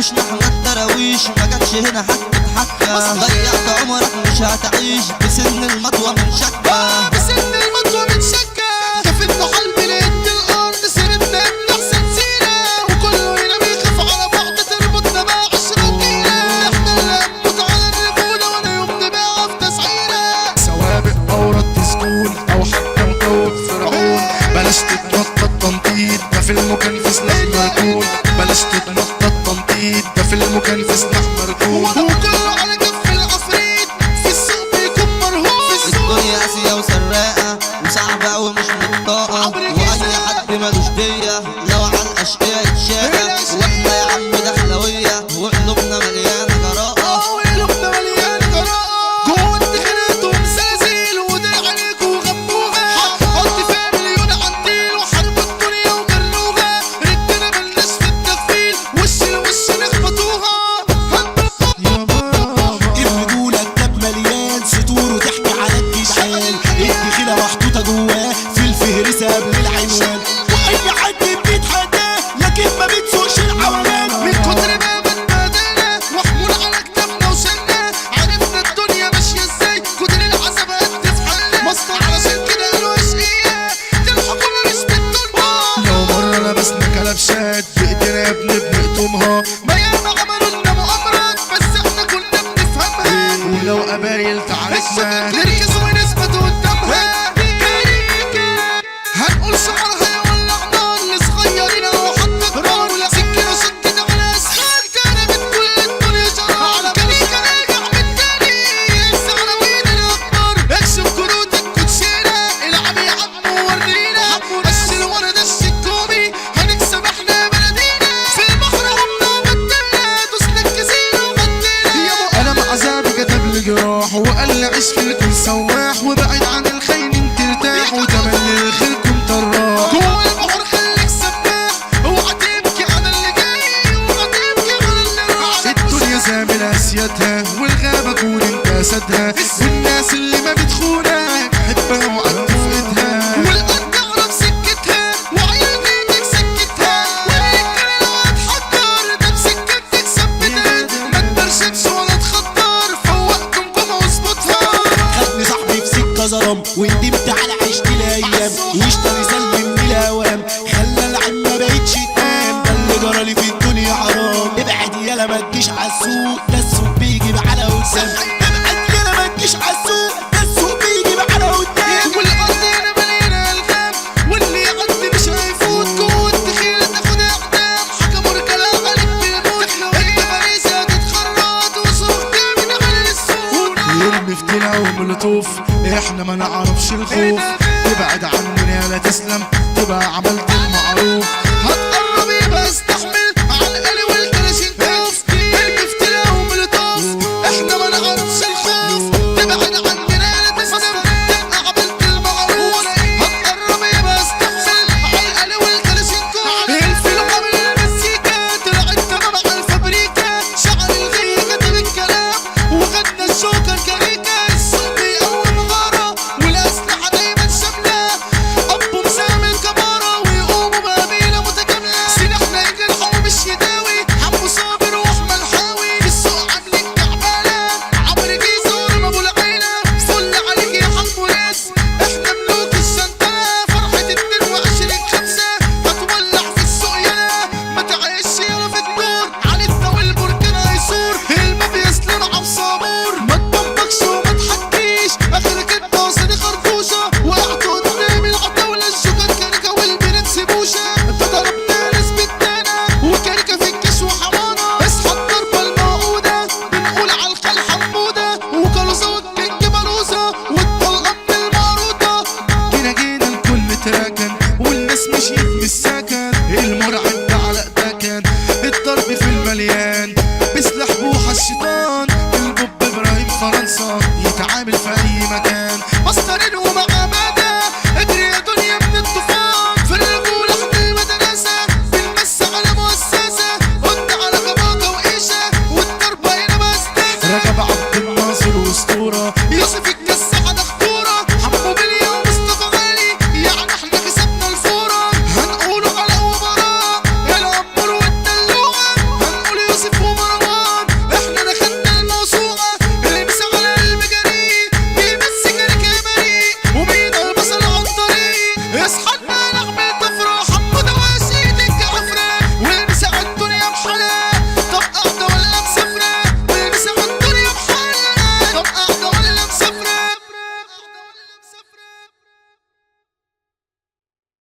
وشنا احنا الدراويش ما جاتش هنا حتى تحكى. ضيعت عمرك مش هتعيش بسن المطوة من شكة. بسن المطوة من شكة. كفتنا حلب لقيت الارض سيرتنا ابن احسن سيرة. وكله هنا بيخاف على بعض تربطنا بقى 10 دقيقة. احنا اللي هنموت على الرجولة وانا يوم نبيعها في تسعيرة. سوابق او رد سكون او حتى مطوب فرعون. بلاش تتنطط تنطيط ده في المكان في سلاح مركون. بلاش تتنطط تنطيط ده في المكان في سلاح مركون. وكله على كف العفريت في السوق بيكون مرهون. الدنيا قاسية وسراقة وصعبة ومش مطاقة. واي حد مالوش دية لو على الاشقية يتشاقى. واحنا يا عم دخلوية وقلوبنا مليانة جراءة. وقلوبنا مليانة جراءة. جوه انتخاناتهم زلازل وداع عليكوا وغموها. حط فيها مليون عنديل وحربوا الدنيا وجروها. رجالة ملناش في التغفيل وش لوش نخبطوها. الرجولة كتاب مليان سطور وتحكي على الجدعان. الدخيلة محطوطة جواه في الفهرسة قبل العنوان. وأي حد بيتحداه لكن ما بتسوقش العوامل. من كتر ما بنبهدلنا محمول على كتافنا وشلنا. عرفنا الدنيا ماشية ازاي كتر العذابات تفحلنا. مصنع علشان كده قالوا اشقية دي الحكومة مش بتطولها. لو مرة لبسنا كلبشات بايدينا يا ابني بنقطمها. ما ياما عملوا لنا مؤامرات بس احنا كنا بنفهمها. ولو قبايل تعاركنا نركز ونثبت قدامها. هنقول شعرها يولع نار لصغيرين او حتى كبار. ولا سكينة شدت على اسخان كرمت كل الدنيا جرار. على كليكة راجع من تاني ينسى عناوين الاخبار. اكشف كروت الكوتشينة العب يا عم وورينا. قش الورد الشكومي هنكسب احنا بلدينا. في البحر عمنا بدلنا دوسنا الكازينو وبدلنا. انا مع عذابي كتب لي جراح وقال لي عيش في الكون سواح. وبعد عن الخاينين ترتاح وتملي الخير كنت طراح. جوه البحر خليك سباح. اوعى تبكي على اللي جاي اوعى تبكي على اللي راح. الدنيا زامل اسيادها والغابة كون انت اسدها. والناس اللي ما بتخونها بحبها وقد فقدها. والقد تعرف سكتها وعيال بيتك سكتها. والرجالة لو هتحضر ده بسكتك ثبتها. ما تبرشكش ولا تخطر فوق جمجمة واظبطها. خدني صاحبي في سكة ظلم وندمت على عشت الايام. واشتري سلمني الاوام خلى العين ما بقتش تنام. ده اللي جرالي في الدنيا حرام. ابعد يالا ما تجيش عالسوق ده السوق بيجي على قدام. ابعد يالا ما تجيش عالسوق ده السوق بيجي على قدام. والارض هنا مليانة الغام واللي يعدي مش هيفوت. جوه الدخيلة تاخد اعدام حكموا رجالة عليك بالموت. انت فريسة هتتخرط وصوت من على السوق. يرمي فتيلة وملطوف احنا ما نعرفش الخوف. تبعد عننا لا تسلم تبقى عملت المعروف. هتقرب يبقى استحوذ